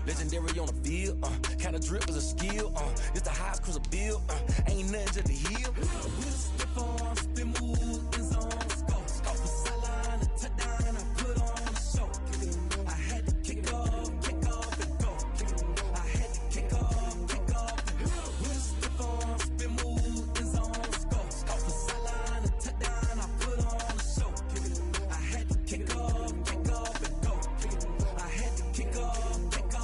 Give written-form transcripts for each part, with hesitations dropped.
legendary on the field, kind of drip is a skill, it's the highest cruiser bill, ain't nothing just to heal. With a slip on, spin move, in zone, scope the sideline, a touchdown, I put on the show. I had to kick off and go. I had to kick off and go. With a slip on, spin move, in zone, scope the sideline, a touchdown, I put on the show. I had to kick off and go. I had to kick off and go.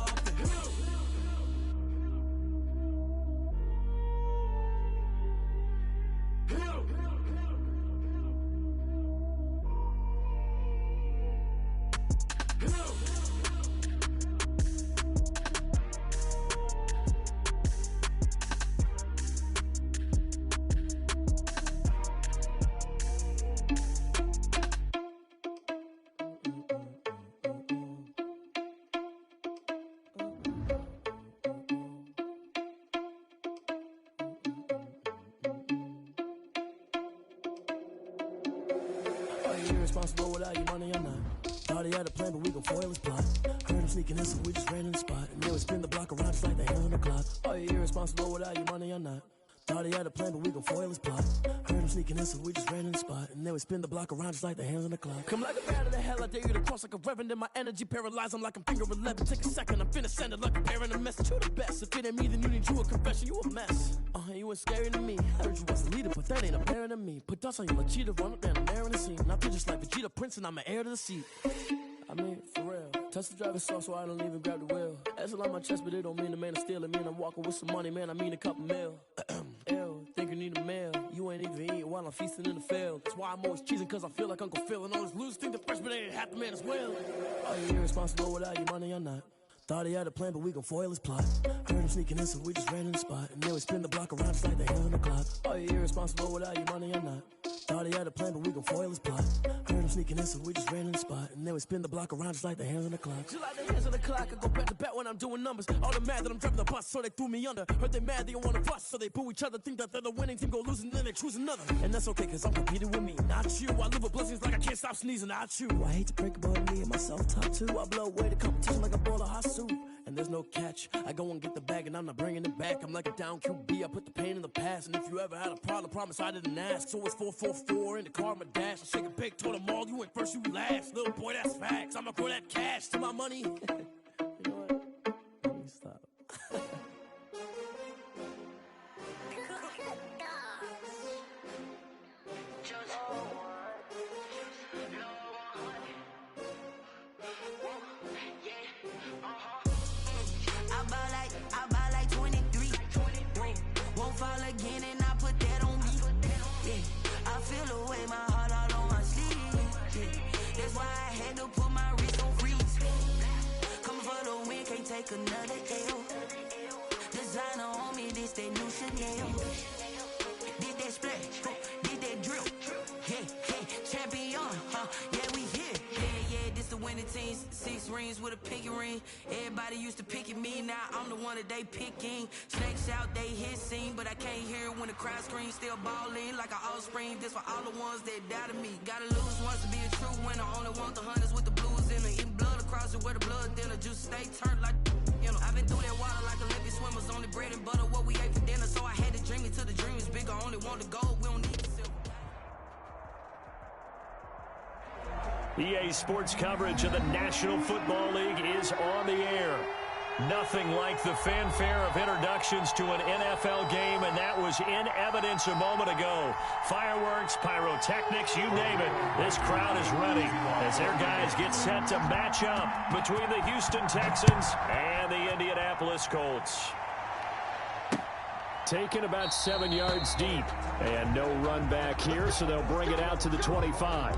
Irresponsible without your money or not. Thought he had a plan, but we gon' foil his plot. Heard him sneaking in, so we just ran in the spot. And then we spin the block around just like the hands on the clock. Are you irresponsible without your money or not? Thought he had a plan, but we gon' foil his plot. Heard him sneaking in, so we just ran in the spot. And then we spin the block around just like the hands on the clock. Come like a bat of the hell, I dare you to cross like a reverend. And my energy paralyzed, I'm like I'm finger 11. Take a second, I'm finna send it like a parent a message. You the best, if it ain't me, then you need you a confession. You a mess, you ain't scary to me. Heard you was the leader, but that ain't apparent to me. Put dust on you like cheetah, run up down the air in the scene. Now just like Vegeta Prince, and I'm an heir to the seat. I mean, for real. Touch the driver's soft, so I don't even grab the wheel. That's on my chest, but it don't mean the man is stealing. Mean I'm walking with some money, man, I mean a couple mil. Ew, think you need a meal. You ain't even eating while I'm feasting in the field. That's why I'm always cheesing, cause I feel like Uncle Phil. And all this losers think the freshman ain't half the man as well. Are you irresponsible without your money or not? Thought he had a plan, but we gon' foil his plot. Heard him sneaking in, so we just ran in the spot. And then we spin the block around just like the hands on the clock. Are you irresponsible without your money or not? Thought he had a plan, but we gon' foil his plot. Heard him sneaking in, so we just ran in the spot. And then we spin the block around just like the hands on the clock. Just like the hands on the clock, I go back to back when I'm doing numbers. All the mad that I'm driving the bus, so they threw me under. Heard they mad, they don't wanna bust, so they boo each other. Think that they're the winning team, go losing, then they choose another. And that's okay, cause I'm competing with me, not you. I live with blessings like I can't stop sneezing, not you. I hate to break about me and myself top two. I blow away the competition like a bowl of hot soup. And there's no catch. I go and get the bag and I'm not bringing it back. I'm like a down QB, I put the pain in the past. And if you ever had a problem, promise I didn't ask. So it's 4-4-4 in the car, my dash. I shake a big, told them all, you went first, you last. Little boy, that's facts. I'ma throw that cash to my money. You know what? Let me stop. I buy like 23. Won't fall again and I put that on me. Yeah, I feel away, my heart all on my sleeve. Yeah, that's why I had to put my wrist on freeze. Coming for the win, can't take another L. Designer on me, this that new Chanel. Did that splash, did that drill. Yeah, champion, yeah, we here. Yeah, this the winning team. 6 rings with a pinky ring. Everybody used to pick at me, now I'm the one that they picking. Snakes out, they hit scene, but I can't hear it when the crowd screams. Still balling like an offspring. This for all the ones that doubted me. Gotta lose once to be a true winner. Only want the hunters with the blues in it. Eating blood across it where the blood dinner. Juice stay turned like, you know. I've been through that water like Olympic swimmers. Only bread and butter, what we ate for dinner. So I had to dream it till the dream is bigger. Only want the gold, we don't need the silver. EA Sports coverage of the National Football League is on the air. Nothing like the fanfare of introductions to an NFL game, and that was in evidence a moment ago. Fireworks, pyrotechnics, you name it. This crowd is ready as their guys get set to match up between the Houston Texans and the Indianapolis Colts. Taken about 7 yards deep, and no run back here, so they'll bring it out to the 25.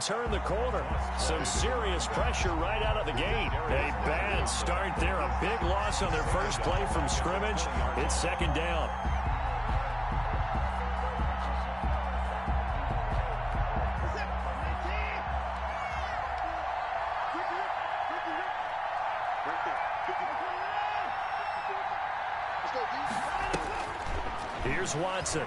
Turn the corner. Some serious pressure right out of the gate. A bad start there. A big loss on their first play from scrimmage. It's second down. Here's Watson.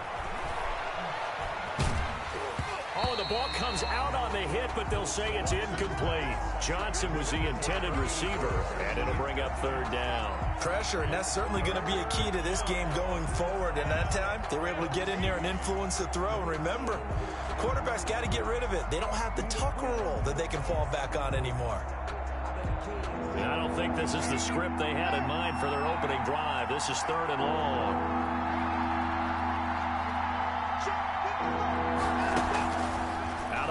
Oh, the ball comes out on the hit, but they'll say it's incomplete. Johnson was the intended receiver, and it'll bring up third down. Pressure, and that's certainly going to be a key to this game going forward. And that time, they were able to get in there and influence the throw. And remember, quarterbacks got to get rid of it. They don't have the Tucker rule that they can fall back on anymore. And I don't think this is the script they had in mind for their opening drive. This is third and long.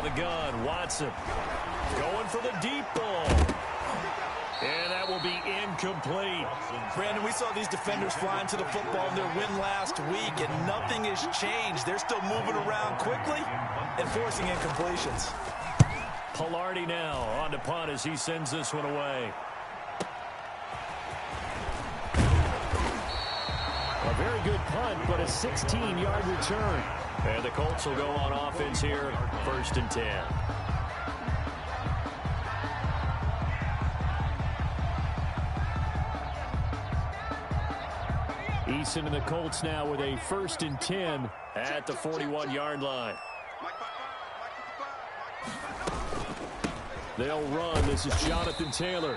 The gun, Watson going for the deep ball, and that will be incomplete. Brandon, we saw these defenders flying to the football in their win last week, and nothing has changed. They're still moving around quickly and forcing incompletions. Pilardi now on to punt as he sends this one away. A very good punt, but a 16-yard return. And the Colts will go on offense here, 1st and 10. Eason and the Colts now with a 1st and 10 at the 41-yard line. They'll run. This is Jonathan Taylor.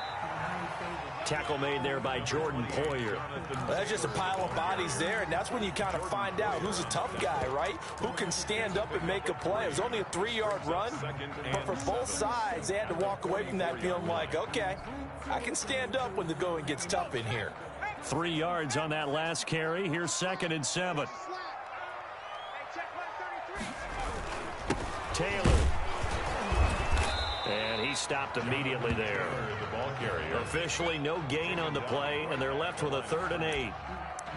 Tackle made there by Jordan Poyer. Well, that's just a pile of bodies there, and that's when you kind of find out who's a tough guy, right? Who can stand up and make a play. It was only a 3-yard run, but for both sides, they had to walk away from that feeling like, okay, I can stand up when the going gets tough in here. 3 yards on that last carry. Here's 2nd and 7. Taylor. And he stopped immediately there. Officially no gain on the play, and they're left with a 3rd and 8.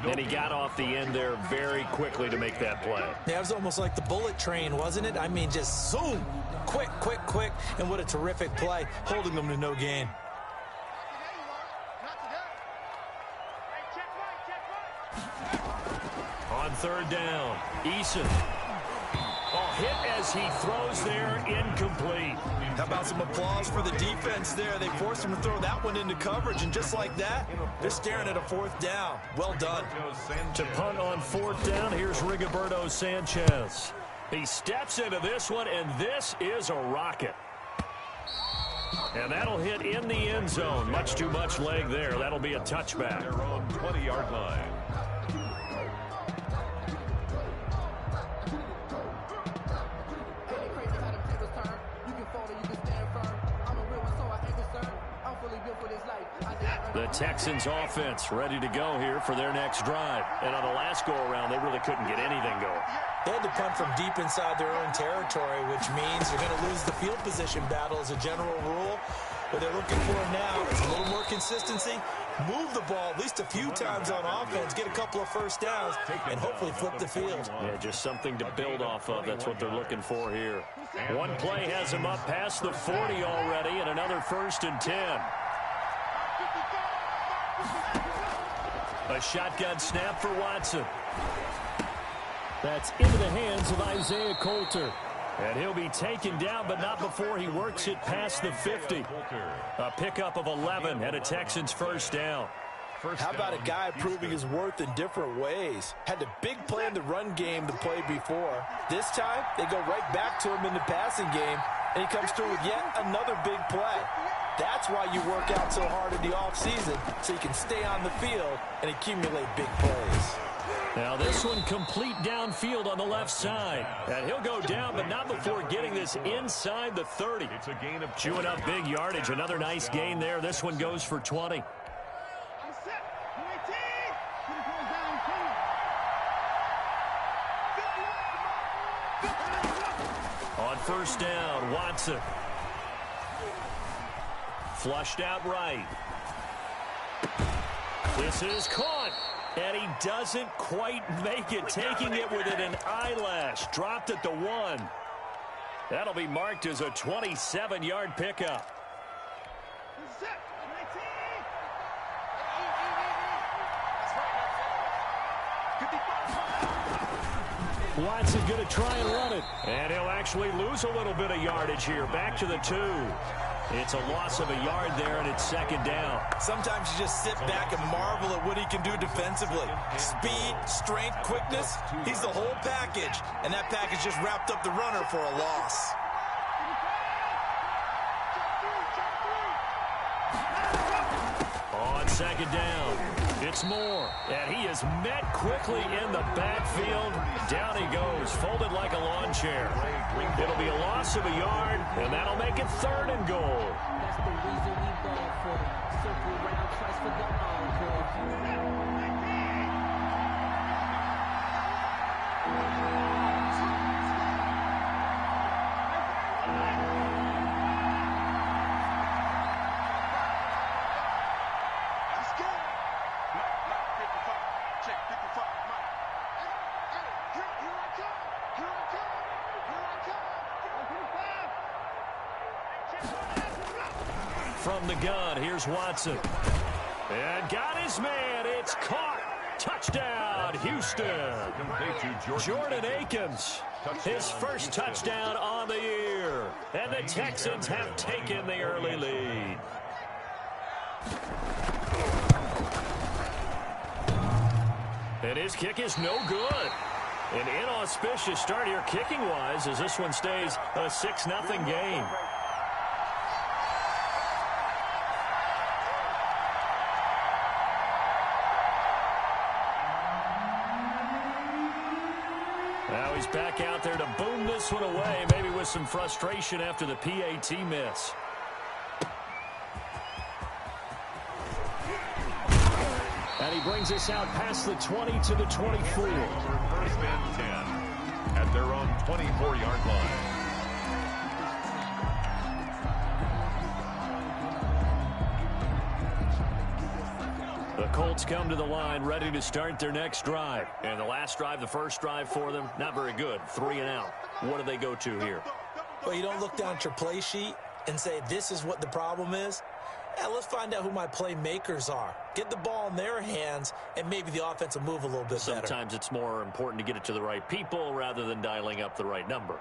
And he got off the end there very quickly to make that play. Yeah, it was almost like the bullet train, wasn't it? I mean, just zoom, quick, quick, quick, and what a terrific play, holding them to no gain. On 3rd down, Eason. Oh, hit as he throws there, incomplete. How about some applause for the defense there? They forced him to throw that one into coverage, and just like that, they're staring at a 4th down. Well done. To punt on 4th down, here's Rigoberto Sanchez. He steps into this one, and this is a rocket. And that'll hit in the end zone. Much too much leg there. That'll be a touchback. They're on 20-yard line. The Texans offense ready to go here for their next drive. And on the last go-around, they really couldn't get anything going. They had to punt from deep inside their own territory, which means they're going to lose the field position battle as a general rule. What they're looking for now is a little more consistency, move the ball at least a few times on offense, get a couple of 1st downs, and hopefully flip the field. Yeah, just something to build off of. That's what they're looking for here. One play has them up past the 40 already, and another 1st and 10. A shotgun snap for Watson. That's into the hands of Isaiah Coulter. And he'll be taken down, but not before he works it past the 50. A pickup of 11 and a Texans 1st down. How about a guy proving his worth in different ways? Had a big play in the run game the play before. This time, they go right back to him in the passing game, and he comes through with yet another big play. That's why you work out so hard in the offseason, so you can stay on the field and accumulate big plays. Now this one complete downfield on the left side. And he'll go down, but not before getting this inside the 30. It's a gain of chewing up big yardage. Another nice gain there. This one goes for 20. On 1st down, Watson. Flushed out right. This is caught. And he doesn't quite make it, taking it within an eyelash. Dropped at the 1. That'll be marked as a 27-yard pickup. Watson going to try and run it. And he'll actually lose a little bit of yardage here. Back to the 2. It's a loss of a yard there, and it's second down. Sometimes you just sit back and marvel at what he can do defensively. Speed, strength, quickness, he's the whole package. And that package just wrapped up the runner for a loss. On second down, it's Moore, and he is met quickly in the backfield. Down he goes, folded like a lawn chair. It'll be a loss of a yard, and that'll make it third and goal. That's the reason we ball for them. Circle around twice for the encore. From the gun, here's Watson. And got his man. It's caught. Touchdown, Houston. Jordan Akins, his first touchdown on the year. And the Texans have taken the early lead. And his kick is no good. An inauspicious start here kicking-wise as this one stays a 6-0 game. Now he's back out there to boom this one away, maybe with some frustration after the PAT miss. And he brings us out past the 20 to the 24. First and 10 at their own 24-yard line. The Colts come to the line ready to start their next drive. And the last drive, the first drive for them, not very good. 3 and out. What do they go to here? Well, you don't look down at your play sheet and say, this is what the problem is. Let's find out who my playmakers are. Get the ball in their hands, and maybe the offense will move a little bit better. Sometimes it's more important to get it to the right people rather than dialing up the right number.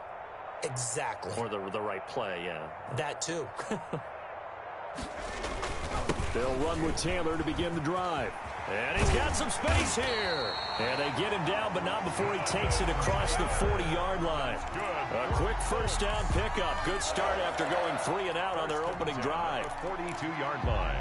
Exactly. Or the right play, yeah. That too. They'll run with Taylor to begin the drive. And he's got some space here. And they get him down, but not before he takes it across the 40-yard line. A quick first down pickup. Good start after going 3 and out on their opening drive. 42-yard line.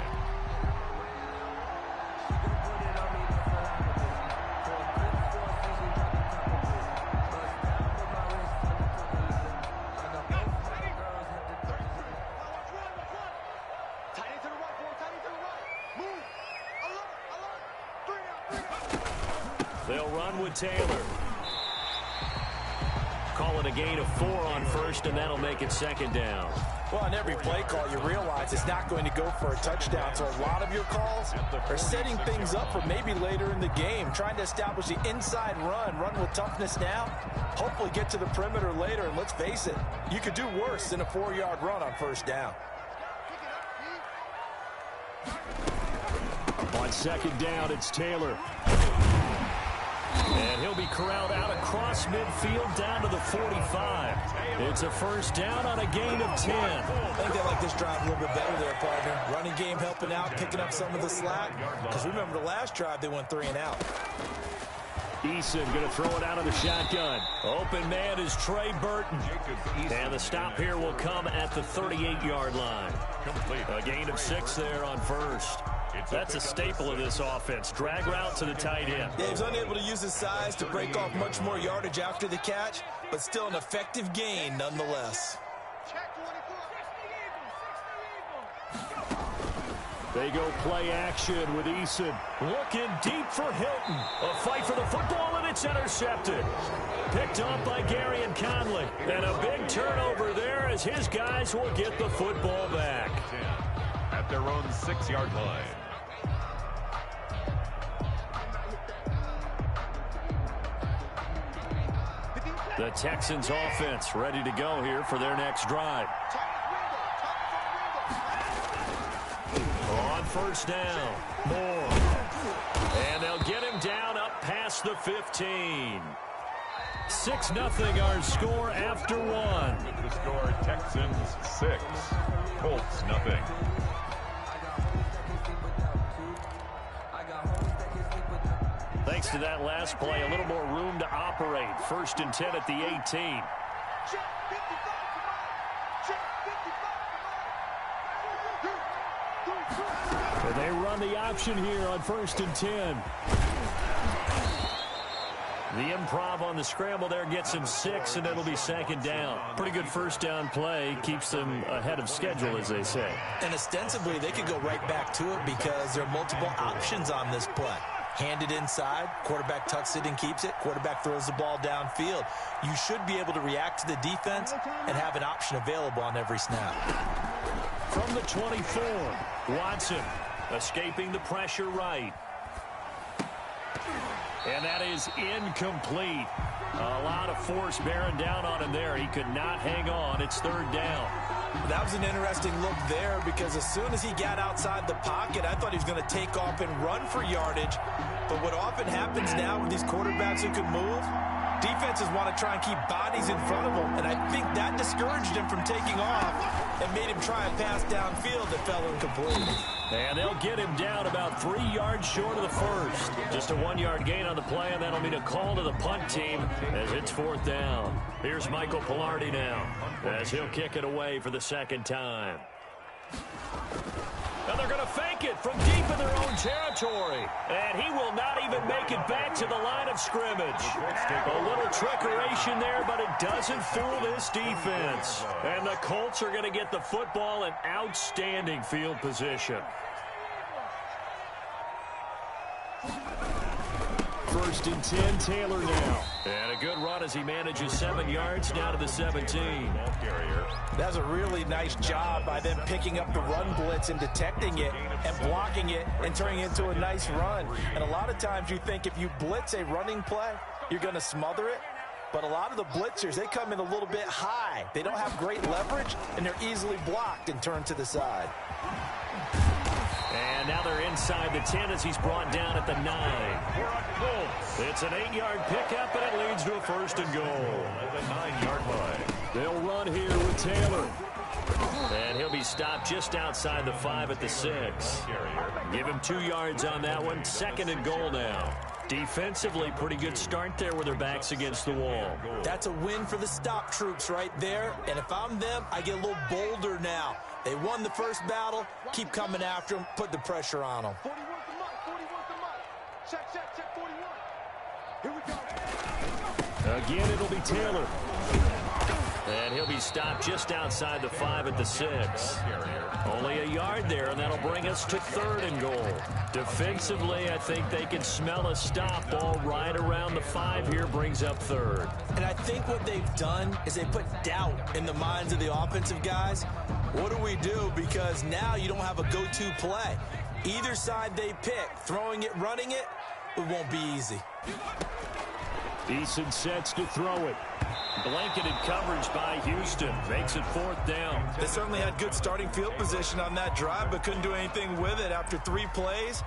They'll run with Taylor. Call it a gain of 4 on first, and that'll make it second down. Well, on every play call, you realize it's not going to go for a touchdown. So a lot of your calls are setting things up for maybe later in the game, trying to establish the inside run with toughness now, hopefully get to the perimeter later. And let's face it, you could do worse than a 4-yard run on first down. On second down, it's Taylor. And he'll be corralled out across midfield down to the 45. It's a first down on a gain of 10. I think they like this drive a little bit better there, partner. Running game helping out, picking up some of the slack. Because remember the last drive, they went 3 and out. Eason going to throw it out of the shotgun. Open man is Trey Burton. And the stop here will come at the 38-yard line. A gain of 6 there on first. That's a staple of this offense. Drag route to the tight end. Yeah, he's unable to use his size to break off much more yardage after the catch, but still an effective gain nonetheless. They go play action with Eason. Looking deep for Hilton. A fight for the football, and it's intercepted. Picked up by Gary and Conley. And a big turnover there as his guys will get the football back. At their own 6-yard line. The Texans offense ready to go here for their next drive. On first down, Moore. And they'll get him down up past the 15. 6-0 our score after one. With the score, Texans 6, Colts 0. Thanks to that last play, a little more room to operate. 1st and 10 at the 18. So they run the option here on 1st and 10. The improv on the scramble there gets him 6, and it'll be 2nd down. Pretty good 1st down play. Keeps them ahead of schedule, as they say. And ostensibly, they could go right back to it because there are multiple options on this play. Handed inside, quarterback tucks it and keeps it, quarterback throws the ball downfield. You should be able to react to the defense and have an option available on every snap. From the 24, Watson escaping the pressure right. And that is incomplete. A lot of force bearing down on him there. He could not hang on. It's 3rd down. That was an interesting look there because as soon as he got outside the pocket, I thought he was going to take off and run for yardage. But what often happens now with these quarterbacks who can move, defenses want to try and keep bodies in front of them. And I think that discouraged him from taking off and made him try a pass downfield that fell incomplete. And they'll get him down about 3 yards short of the 1st. Just a 1-yard gain on the play, and that'll mean a call to the punt team as it's 4th down. Here's Michael Pilardi now as he'll kick it away for the 2nd time. And they're going to fake it from deep in their own territory. And he will not even make it back to the line of scrimmage. A little trickeration there, but it doesn't fool this defense. And the Colts are going to get the football in outstanding field position. 1st and 10, Taylor now. And a good run as he manages 7 yards down to the 17. That's a really nice job by them picking up the run blitz and detecting it and blocking it and turning it into a nice run. And a lot of times you think if you blitz a running play, you're going to smother it. But a lot of the blitzers, they come in a little bit high. They don't have great leverage, and they're easily blocked and turned to the side. And now they're inside the 10 as he's brought down at the 9. It's an 8-yard pickup, and it leads to a 1st and goal. At the 9-yard line. They'll run here with Taylor. And he'll be stopped just outside the 5 at the 6. Give him 2 yards on that one. 2nd and goal now. Defensively, pretty good start there with their backs against the wall. That's a win for the stop troops right there. And if I'm them, I get a little bolder now. They won the first battle. Keep coming after them. Put the pressure on them. 41 come up. Check 41. Here we go. Again, it'll be Taylor. And he'll be stopped just outside the 5 at the 6. Only a yard there, and that'll bring us to 3rd and goal. Defensively, I think they can smell a stop ball right around the 5 here, brings up 3rd. And I think what they've done is they put doubt in the minds of the offensive guys. What do we do? Because now you don't have a go-to play. Either side they pick, throwing it, running it, it won't be easy. Eason sets to throw it. Blanketed coverage by Houston. Makes it 4th down. They certainly had good starting field position on that drive, but couldn't do anything with it after 3 plays.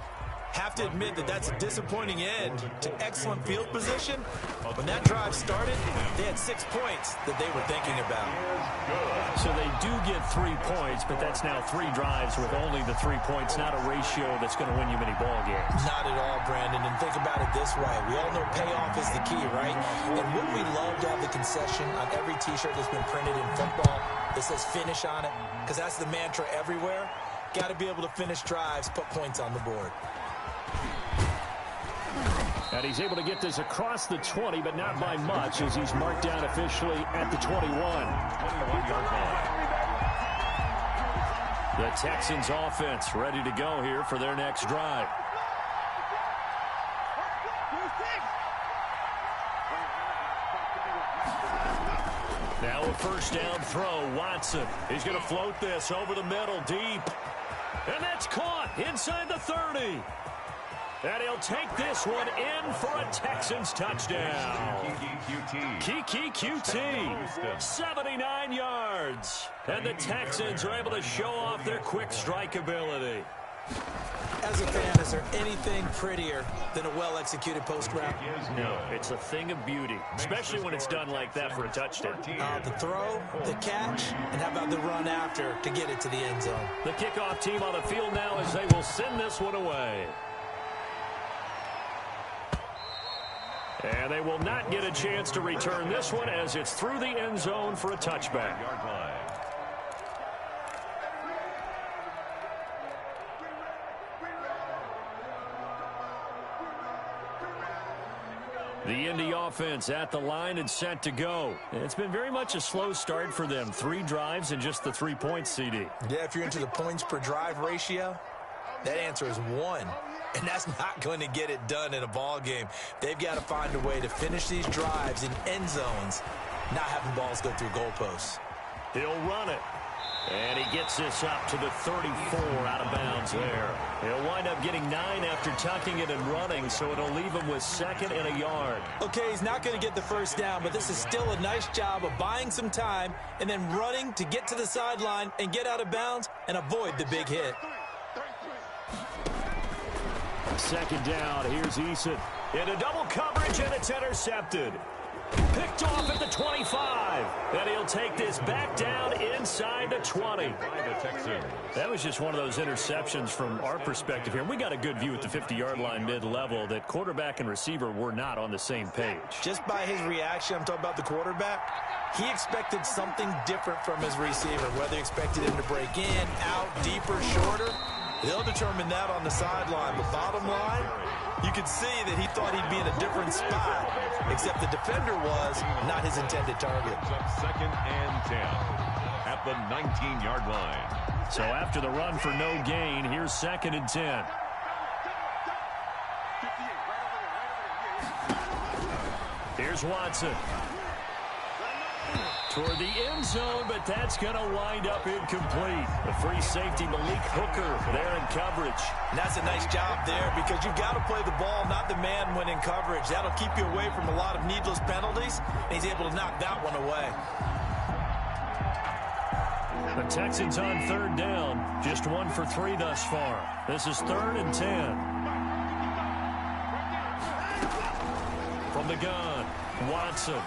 Have to admit that that's a disappointing end to excellent field position. When that drive started, they had 6 points that they were thinking about. So they do get 3 points, but that's now 3 drives with only the 3 points, not a ratio that's going to win you many ball games. Not at all, Brandon. And think about it this way. We all know payoff is the key, right? And wouldn't we love to have the concession on every T-shirt that's been printed in football that says finish on it? Because that's the mantra everywhere. Got to be able to finish drives, put points on the board. And he's able to get this across the 20, but not by much, as he's marked down officially at the 21. 21-yard line. The Texans offense ready to go here for their next drive. Now a 1st down throw. Watson. He's going to float this over the middle deep. And that's caught inside the 30. And he'll take this one in for a Texans touchdown. Kiki QT, 79 yards. And the Texans are able to show off their quick strike ability. As a fan, is there anything prettier than a well-executed post route? No, it's a thing of beauty, especially when it's done like that for a touchdown. The throw, the catch, and how about the run after to get it to the end zone? The kickoff team on the field now as they will send this one away. And they will not get a chance to return this one as it's through the end zone for a touchback. The Indy offense at the line and set to go. It's been very much a slow start for them. 3 drives and just the 3 points, CD. Yeah, if you're into the points per drive ratio, that answer is 1. And that's not going to get it done in a ball game. They've got to find a way to finish these drives in end zones, not having balls go through goalposts. He'll run it. And he gets this up to the 34 out of bounds there. He'll wind up getting 9 after tucking it and running, so it'll leave him with 2nd and a yard. Okay, he's not going to get the first down, but this is still a nice job of buying some time and then running to get to the sideline and get out of bounds and avoid the big hit. 2nd down, here's Eason. Into double coverage, and it's intercepted. Picked off at the 25. And he'll take this back down inside the 20. That was just one of those interceptions from our perspective here. We got a good view at the 50-yard line mid-level that quarterback and receiver were not on the same page. Just by his reaction, I'm talking about the quarterback, he expected something different from his receiver, whether he expected him to break in, out, deeper, shorter. They'll determine that on the sideline. But bottom line, you could see that he thought he'd be in a different spot, except the defender was not his intended target. 2nd and 10 at the 19-yard line. So after the run for no gain, here's 2nd and 10. Here's Watson. Toward the end zone, but that's going to wind up incomplete. The free safety, Malik Hooker, there in coverage. And that's a nice job there because you've got to play the ball, not the man when in coverage. That'll keep you away from a lot of needless penalties, and he's able to knock that one away. The Texans on 3rd down, just 1 for 3 thus far. This is 3rd and 10. From the gun, Watson.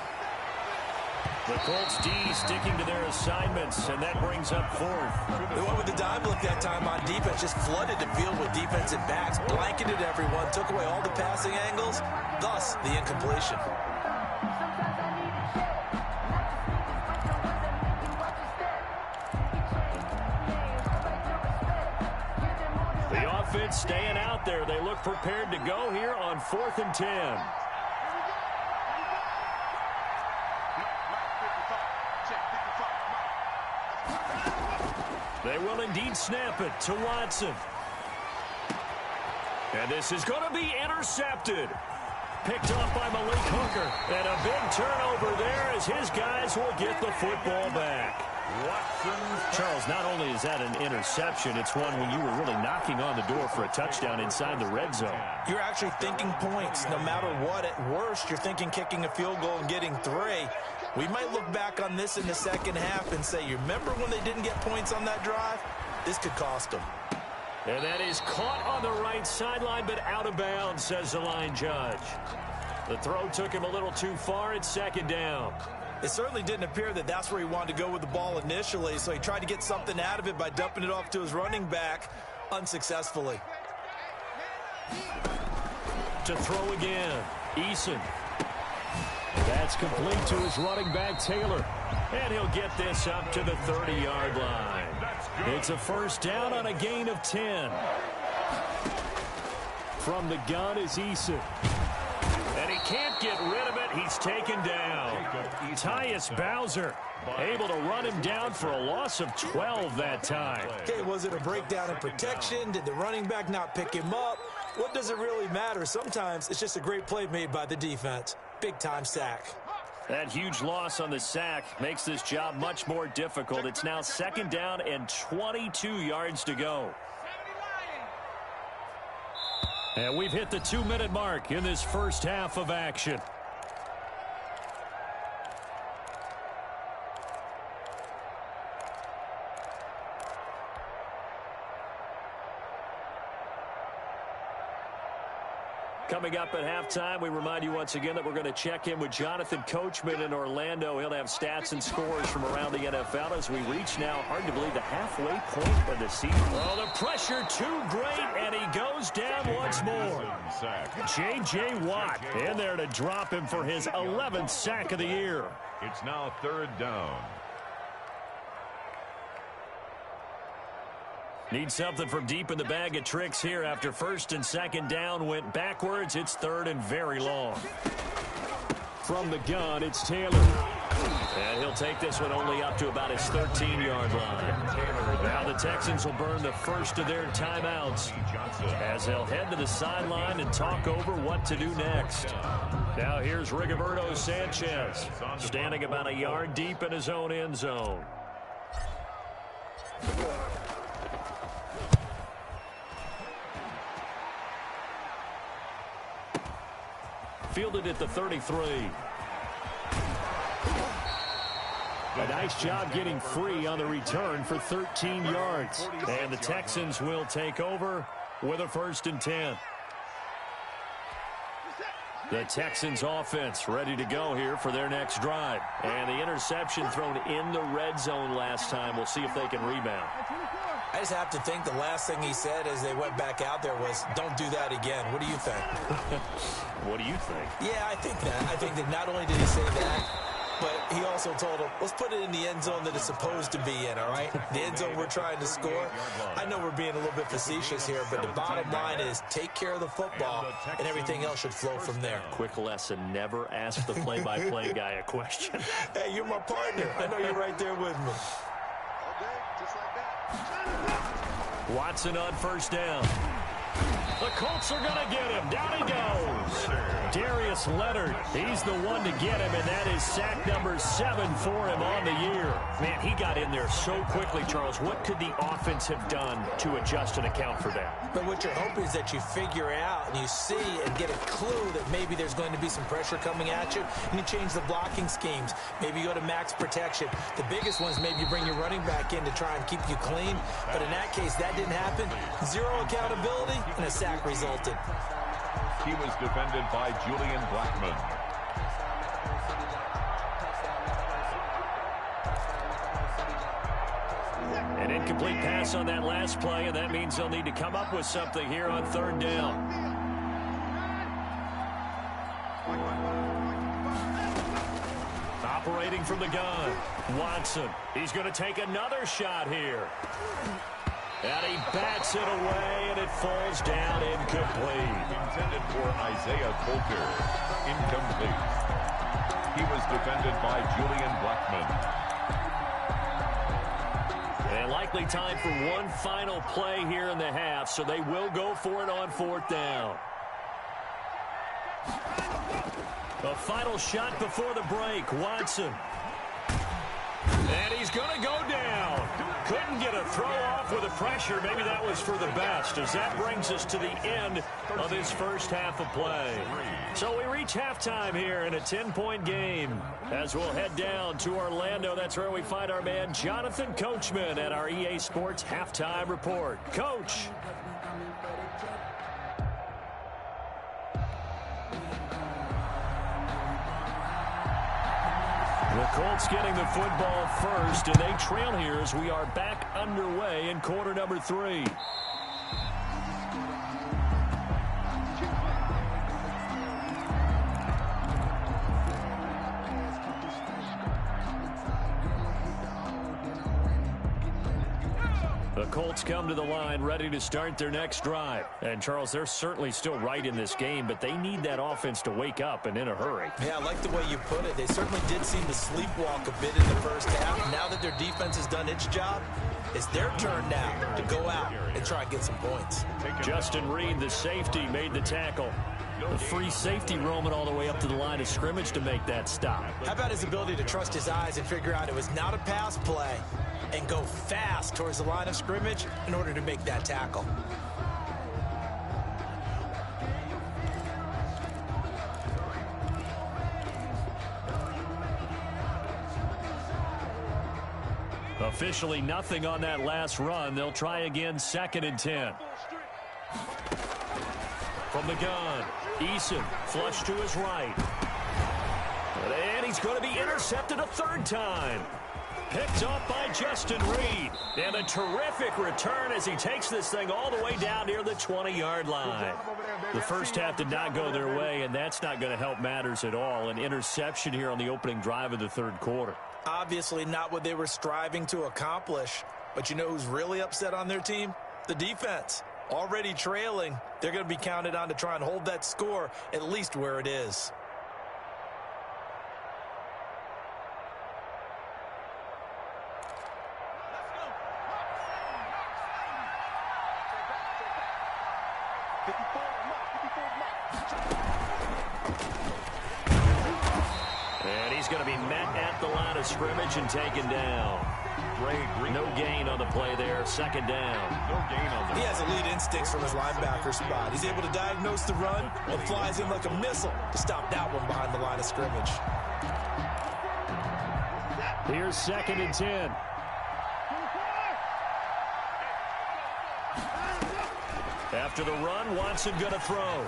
The Colts D sticking to their assignments, and that brings up 4th. They went with the dime look that time on defense, just flooded the field with defensive backs, blanketed everyone, took away all the passing angles, thus the incompletion. The offense staying out there. They look prepared to go here on 4th and 10. They will indeed snap it to Watson. And this is going to be intercepted. Picked off by Malik Hooker. And a big turnover there as his guys will get the football back. Charles, not only is that an interception, it's one when you were really knocking on the door for a touchdown inside the red zone. You're actually thinking points. No matter what, at worst, you're thinking kicking a field goal and getting 3. We might look back on this in the second half and say, you remember when they didn't get points on that drive? This could cost them. And that is caught on the right sideline, but out of bounds, says the line judge. The throw took him a little too far. It's 2nd down. It certainly didn't appear that that's where he wanted to go with the ball initially, so he tried to get something out of it by dumping it off to his running back unsuccessfully. To throw again, Eason. That's complete to his running back, Taylor. And he'll get this up to the 30-yard line. It's a 1st down on a gain of 10. From the gun is Eason. And he can't get rid of it. He's taken down. Tyus Bowser able to run him down for a loss of 12 that time. Okay, was it a breakdown in protection? Did the running back not pick him up? What does it really matter? Sometimes it's just a great play made by the defense. Big-time sack. That huge loss on the sack makes this job much more difficult. It's now 2nd down and 22 yards to go. And we've hit the 2-minute mark in this first half of action. Coming up at halftime, we remind you once again that we're going to check in with Jonathan Coachman in Orlando. He'll have stats and scores from around the NFL as we reach now, hard to believe, the halfway point of the season. Well, the pressure too great, and he goes down once more. J.J. Watt in there to drop him for his 11th sack of the year. It's now 3rd down. Need something from deep in the bag of tricks here after 1st and 2nd down went backwards. It's 3rd and very long. From the gun, it's Taylor. And he'll take this one only up to about his 13-yard line. Now the Texans will burn the first of their timeouts as they'll head to the sideline and talk over what to do next. Now here's Rigoberto Sanchez standing about a yard deep in his own end zone. Fielded at the 33. A nice job getting free on the return for 13 yards. And the Texans will take over with a 1st and 10. The Texans offense ready to go here for their next drive. And the interception thrown in the red zone last time. We'll see if they can rebound. I just have to think the last thing he said as they went back out there was, don't do that again. What do you think? What do you think? Yeah, I think that. I think that not only did he say that, but he also told him, let's put it in the end zone that it's supposed to be in, all right? The end zone we're trying to score. I know we're being a little bit facetious here, but the bottom line is take care of the football, and everything else should flow from there. Quick lesson, never ask the play-by-play guy a question. Hey, you're my partner. I know you're right there with me. Watson on 1st down. The Colts are going to get him. Down he goes. Darius Leonard, he's the one to get him, and that is sack number 7 for him on the year. Man, he got in there so quickly, Charles. What could the offense have done to adjust and account for that? But what you're hoping is that you figure out and you see and get a clue that maybe there's going to be some pressure coming at you, and you change the blocking schemes. Maybe you go to max protection. The biggest one is maybe you bring your running back in to try and keep you clean. But in that case, that didn't happen. 0 accountability, and a sack resulted. He was defended by Julian Blackmon. An incomplete pass on that last play, and that means they'll need to come up with something here on 3rd down. Operating from the gun, Watson. He's going to take another shot here. And he bats it away, and it falls down incomplete. Intended for Isaiah Coulter. Incomplete. He was defended by Julian Blackmon. And likely time for one final play here in the half, so they will go for it on 4th down. A final shot before the break, Watson. And he's going to go down. Couldn't get a throw off with the pressure. Maybe that was for the best, as that brings us to the end of this first half of play. So we reach halftime here in a 10-point game. As we'll head down to Orlando, that's where we find our man Jonathan Coachman at our EA Sports Halftime Report. Coach. The Colts getting the football first, and they trail here as we are back underway in quarter number 3. The Colts come to the line ready to start their next drive. And, Charles, they're certainly still right in this game, but they need that offense to wake up and in a hurry. Yeah, I like the way you put it. They certainly did seem to sleepwalk a bit in the first half. Now that their defense has done its job, it's their turn now to go out and try and get some points. Justin Reed, the safety, made the tackle. A free safety roaming all the way up to the line of scrimmage to make that stop. How about his ability to trust his eyes and figure out it was not a pass play and go fast towards the line of scrimmage in order to make that tackle? Officially nothing on that last run. They'll try again, 2nd and 10. From the gun, Eason, flush to his right. And he's going to be intercepted a third time. Picked up by Justin Reed. And a terrific return as he takes this thing all the way down near the 20-yard line. The first half did not go their way, and that's not going to help matters at all. An interception here on the opening drive of the third quarter. Obviously not what they were striving to accomplish. But you know who's really upset on their team? The defense. Already trailing, they're going to be counted on to try and hold that score at least where it is. And he's going to be met at the line of scrimmage and taken down. No gain on the play there. Second down. No gain on the He has elite instincts from his linebacker spot. He's able to diagnose the run and flies in like a missile to stop that one behind the line of scrimmage. Here's 2nd and 10. After the run, Watson going to throw.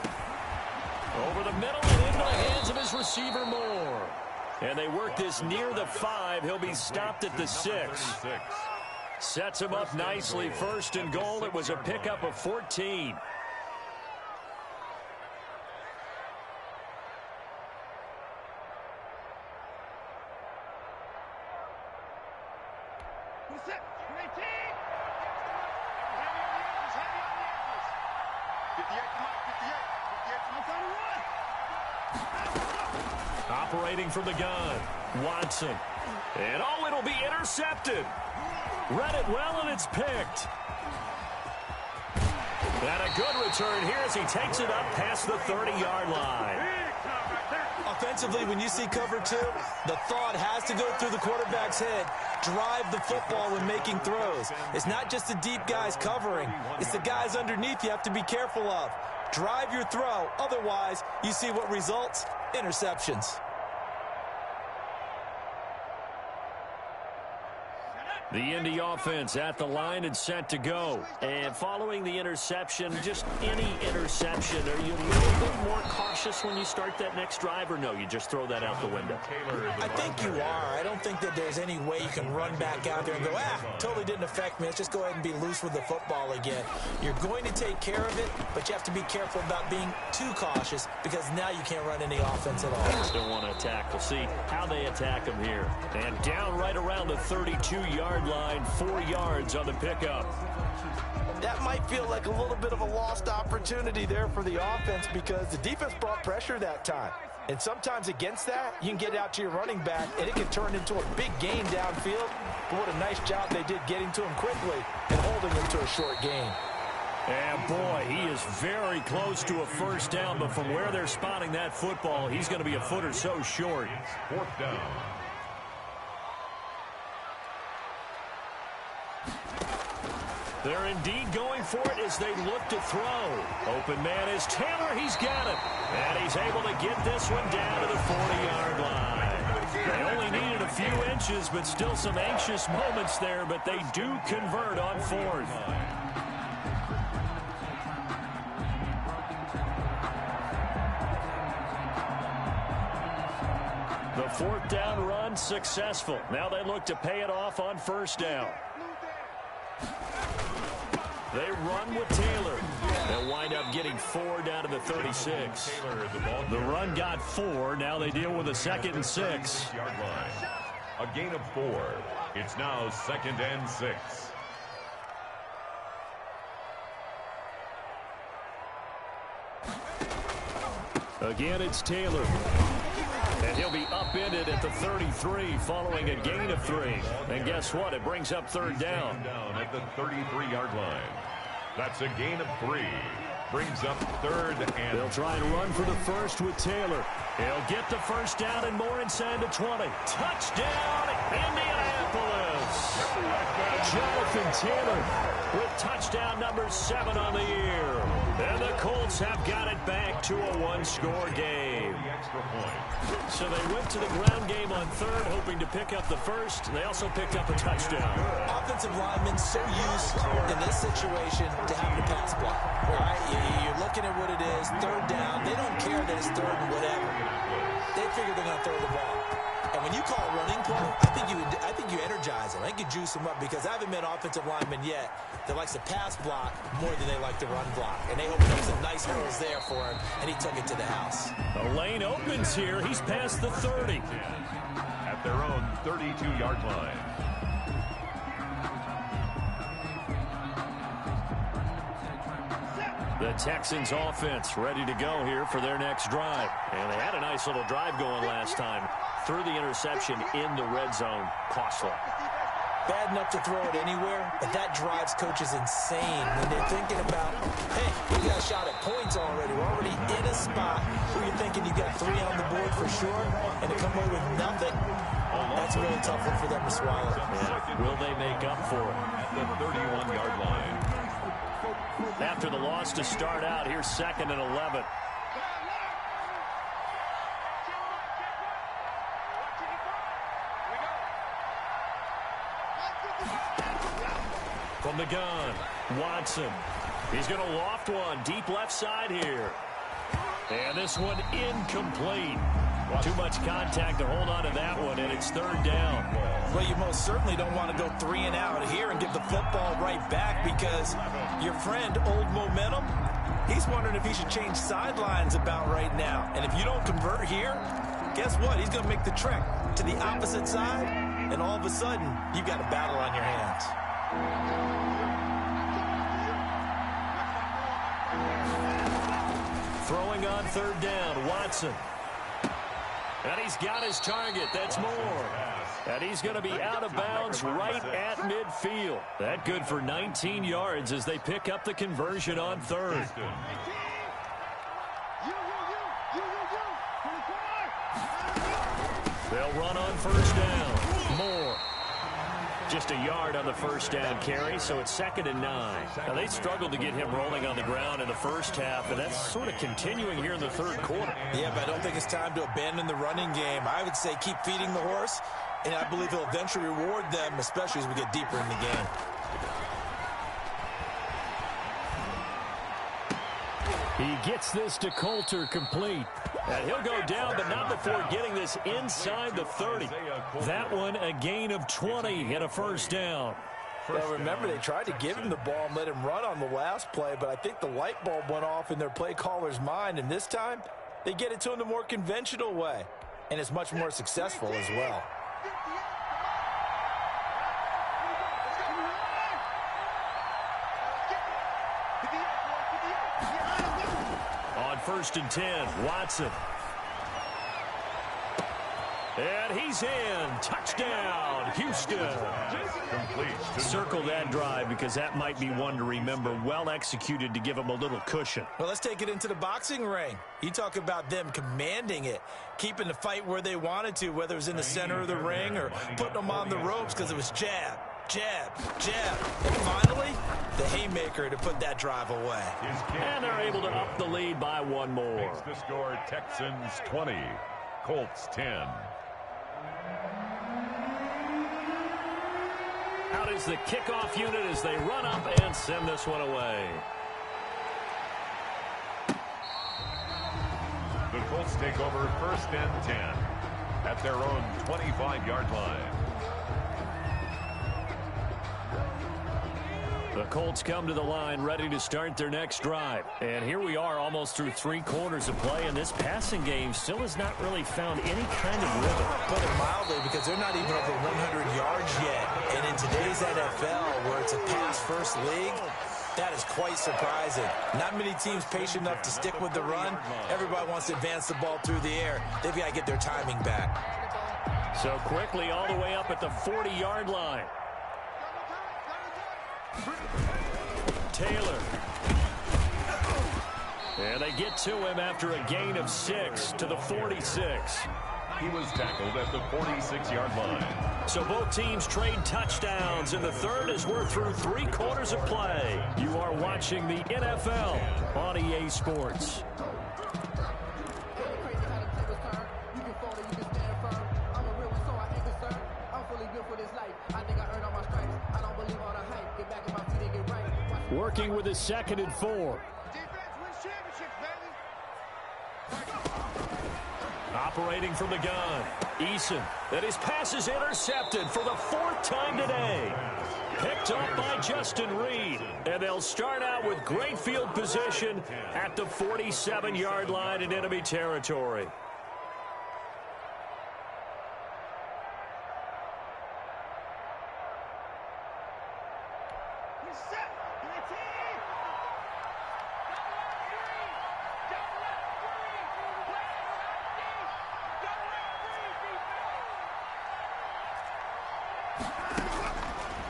Over the middle and into the hands of his receiver Moore. And they work this near the 5. He'll be stopped at the 6. Sets him up nicely. 1st and goal. It was a pickup of 14. Operating from the gun, Watson. And oh, it'll be intercepted. Read it well, and it's picked. And a good return here as he takes it up past the 30-yard line. Offensively, when you see cover 2, the thought has to go through the quarterback's head. Drive the football when making throws. It's not just the deep guys covering. It's the guys underneath you have to be careful of. Drive your throw. Otherwise, you see what results? Interceptions. The Indy offense at the line and set to go. And following the interception, just any interception, are you a little bit more cautious when you start that next drive, or no, you just throw that out the window? I think you are. I don't think that there's any way you can run back out there and go, totally didn't affect me. Let's just go ahead and be loose with the football again. You're going to take care of it, but you have to be careful about being too cautious because now you can't run any offense at all. Still want to attack. We'll see how they attack him here. And down right around the 32-yard line, 4 yards on the pickup. That might feel like a little bit of a lost opportunity there for the offense because the defense brought pressure that time. And sometimes against that, you can get out to your running back, and it can turn into a big gain downfield. But what a nice job they did getting to him quickly and holding him to a short gain. And boy, he is very close to a first down, but from where they're spotting that football, he's going to be a foot or so short. 4th down. They're indeed going for it as they look to throw. Open man is Taylor. He's got it. And he's able to get this one down to the 40-yard line. They only needed a few inches, but still some anxious moments there, but they do convert on 4th. The 4th down run successful. Now they look to pay it off on 1st down. They run with Taylor. They'll wind up getting 4 down to the 36. The run got 4. Now they deal with a 2nd and 6. A gain of 4. It's now 2nd and 6. Again, it's Taylor. And he'll be upended at the 33 following a gain of 3. And guess what? It brings up 3rd down. Down at the 33-yard line. That's a gain of 3. Brings up 3rd and... They'll try and run for the first with Taylor. He'll get the first down and more inside the 20. Touchdown, Indianapolis! Jonathan Taylor with touchdown number 7 on the year. And the Colts have got it back to a 1-score game. the extra point. So they went to the ground game on third, hoping to pick up the first. They also picked up a touchdown. Offensive linemen so used in this situation to having a pass block, right? You're looking at what it is, third down. They don't care that it's third and whatever. They figure they're going to throw the ball. And when you call a running play, I think you energize them. I think you juice them up because I haven't met offensive linemen yet that likes to pass block more than they like to run block. And they opened up some nice holes there for him, and he took it to the house. The lane opens here. He's past the 30. At their own 32-yard line. The Texans offense ready to go here for their next drive. And they had a nice little drive going last time. Threw the interception in the red zone. Costly. Bad enough to throw it anywhere, but that drives coaches insane when they're thinking about, hey, we got a shot at points already. We're already in a spot where you're thinking you got 3 on the board for sure, and to come away with nothing, that's a really tough one for them to swallow. Yeah. Will they make up for it? At the 31-yard line. After the loss to start out, here's 2nd and 11. From the gun, Watson. He's going to loft one deep left side here. And this one incomplete. Too much contact to hold on to that one, and it's 3rd down. Well, you most certainly don't want to go 3 and out here and give the football right back because your friend, Old Momentum, he's wondering if he should change sidelines about right now. And if you don't convert here, guess what? He's going to make the trek to the opposite side, and all of a sudden, you've got a battle on your hands. Throwing on 3rd down, Watson. And he's got his target. That's more. And he's going to be out of bounds right at midfield. That good for 19 yards as they pick up the conversion on 3rd. They'll run on 1st down. Moore. Just a yard on the 1st down carry, so it's 2nd and 9. Now, they struggled to get him rolling on the ground in the first half, and that's sort of continuing here in the 3rd quarter. Yeah, but I don't think it's time to abandon the running game. I would say keep feeding the horse, and I believe he'll eventually reward them, especially as we get deeper in the game. He gets this to Coulter complete. And he'll go down, but not before getting this inside the 30. That one a gain of 20 and a 1st down. Well, remember, they tried to give him the ball and let him run on the last play, but I think the light bulb went off in their play caller's mind, and this time they get it to him the more conventional way, and it's much more successful as well. On 1st and 10, Watson. And he's in. Touchdown, Houston. Complete. Circle that drive because that might be one to remember. Well executed to give him a little cushion. Well, let's take it into the boxing ring. You talk about them commanding it, keeping the fight where they wanted to, whether it was in the center of the ring or putting them on the ropes because it was jab, jab, jab. And finally, the haymaker to put that drive away. And they're able to up the lead by one more. Makes the score Texans 20, Colts 10. Out is the kickoff unit as they run up and send this one away. The Colts take over 1st and 10 at their own 25-yard line. The Colts come to the line ready to start their next drive. And here we are almost through 3 quarters of play, and this passing game still has not really found any kind of rhythm. Put it mildly, because they're not even over 100 yards yet. And in today's NFL, where it's a pass-first league, that is quite surprising. Not many teams patient enough to stick with the run. Everybody wants to advance the ball through the air. They've got to get their timing back. So quickly all the way up at the 40-yard line. Taylor. And they get to him after a gain of 6 to the 46. He was tackled at the 46-yard line. So both teams trade touchdowns in the third as we're through 3 quarters of play. You are watching the NFL on EA Sports. Working with a 2nd and 4. Operating from the gun, Eason. And his pass is intercepted for the 4th time today. Picked up by Justin Reed. And they'll start out with great field position at the 47-yard line in enemy territory.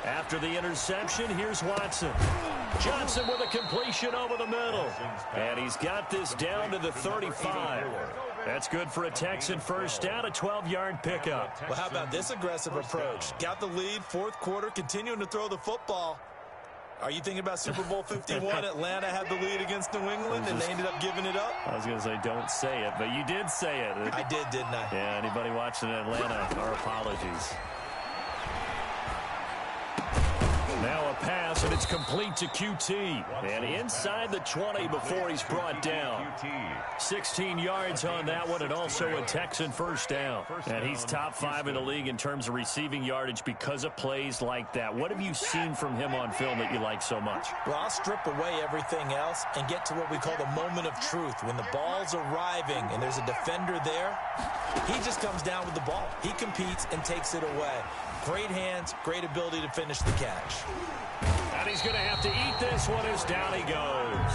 After the interception, here's Watson. Johnson with a completion over the middle. And he's got this down to the 35. That's good for a Texan first down, a 12-yard pickup. Well, how about this aggressive approach? Got the lead, 4th quarter, continuing to throw the football. Are you thinking about Super Bowl 51? Atlanta had the lead against New England, and they ended up giving it up? I was going to say, don't say it, but you did say it. I did, didn't I? Yeah, anybody watching in Atlanta, our apologies. Now a pass, and it's complete to QT. And inside the 20 before he's brought down. 16 yards on that one, and also a Texan first down. And he's top 5 in the league in terms of receiving yardage because of plays like that. What have you seen from him on film that you like so much? Well, I'll strip away everything else and get to what we call the moment of truth. When the ball's arriving and there's a defender there, he just comes down with the ball. He competes and takes it away. Great hands, great ability to finish the catch. And he's going to have to eat this one as down he goes.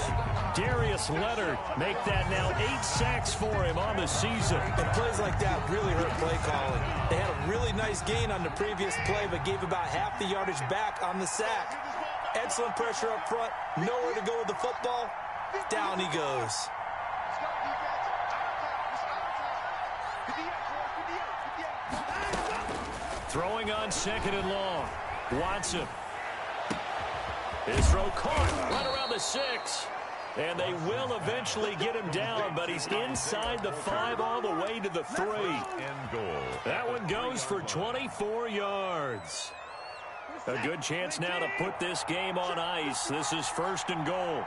Darius Leonard make that now 8 sacks for him on the season. And plays like that really hurt play calling. They had a really nice gain on the previous play, but gave about half the yardage back on the sack. Excellent pressure up front, nowhere to go with the football. Down he goes. Throwing on 2nd and long. Watson. His throw caught right around the 6. And they will eventually get him down, but he's inside the 5 all the way to the 3. That one goes for 24 yards. A good chance now to put this game on ice. This is 1st and goal.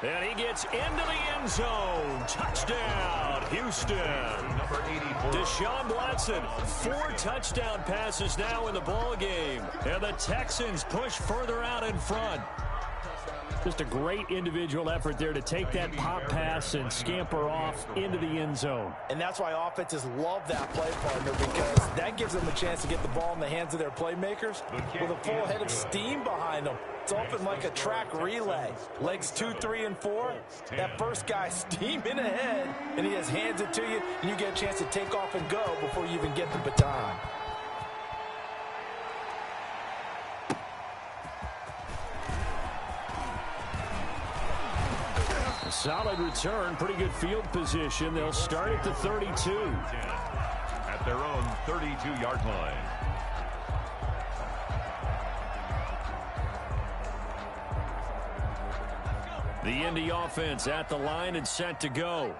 And he gets into the end zone. Touchdown, Houston. Number 84. Deshaun Watson, 4 touchdown passes now in the ball game. And the Texans push further out in front. Just a great individual effort there to take that pop pass and scamper off into the end zone. And that's why offenses love that play partner, because that gives them a chance to get the ball in the hands of their playmakers with a full head of steam behind them. It's often like a track relay. Legs 2, 3, and 4. That first guy steaming ahead, and he just hands it to you, and you get a chance to take off and go before you even get the baton. A solid return, pretty good field position. They'll start at the 32. At their own 32-yard line. The Indy offense at the line and set to go.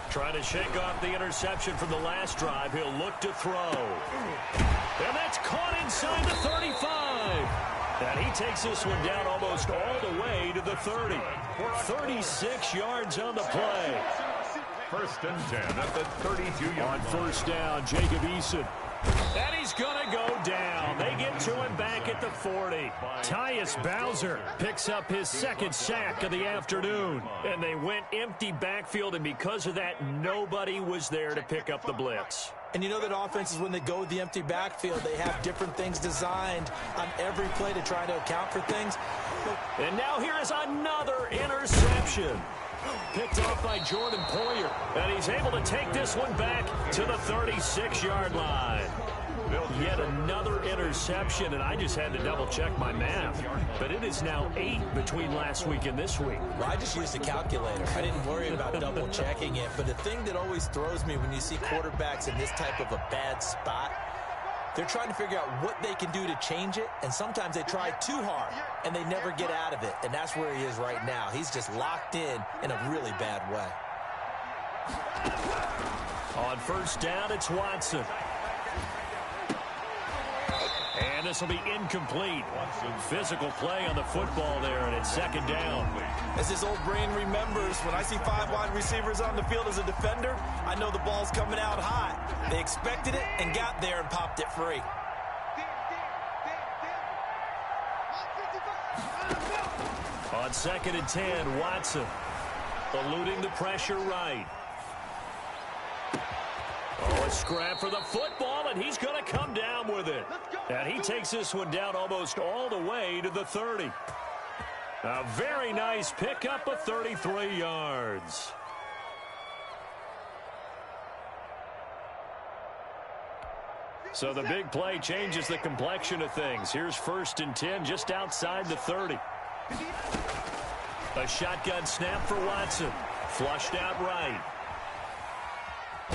Trying to shake off the interception from the last drive. He'll look to throw. And that's caught inside the 35. And he takes this one down almost all the way to the 30. 36 yards on the play. 1st and 10 at the 32-yard line. On 1st down, Jacob Eason. And he's going to go down. They get to him back at the 40. Tyus Bowser picks up his 2nd sack of the afternoon. And they went empty backfield, and because of that, nobody was there to pick up the blitz. And you know that offenses, when they go with the empty backfield, they have different things designed on every play to try to account for things. And now here is another interception. Picked off by Jordan Poyer. And he's able to take this one back to the 36-yard line. Yet another interception, and I just had to double-check my math. But it is now 8 between last week and this week. Well, I just used a calculator. I didn't worry about double-checking it. But the thing that always throws me when you see quarterbacks in this type of a bad spot, they're trying to figure out what they can do to change it, and sometimes they try too hard, and they never get out of it. And that's where he is right now. He's just locked in a really bad way. On first down, it's Watson. And this will be incomplete. Physical play on the football there, and it's second down. As his old brain remembers, when I see 5 wide receivers on the field as a defender, I know the ball's coming out high. They expected it and got there and popped it free. On second and 10, Watson eluding the pressure right. Oh, a scrap for the football, and he's going to come down with it. And he takes this one down almost all the way to the 30. A very nice pickup of 33 yards. So the big play changes the complexion of things. Here's first and 10 just outside the 30. A shotgun snap for Watson. Flushed out right.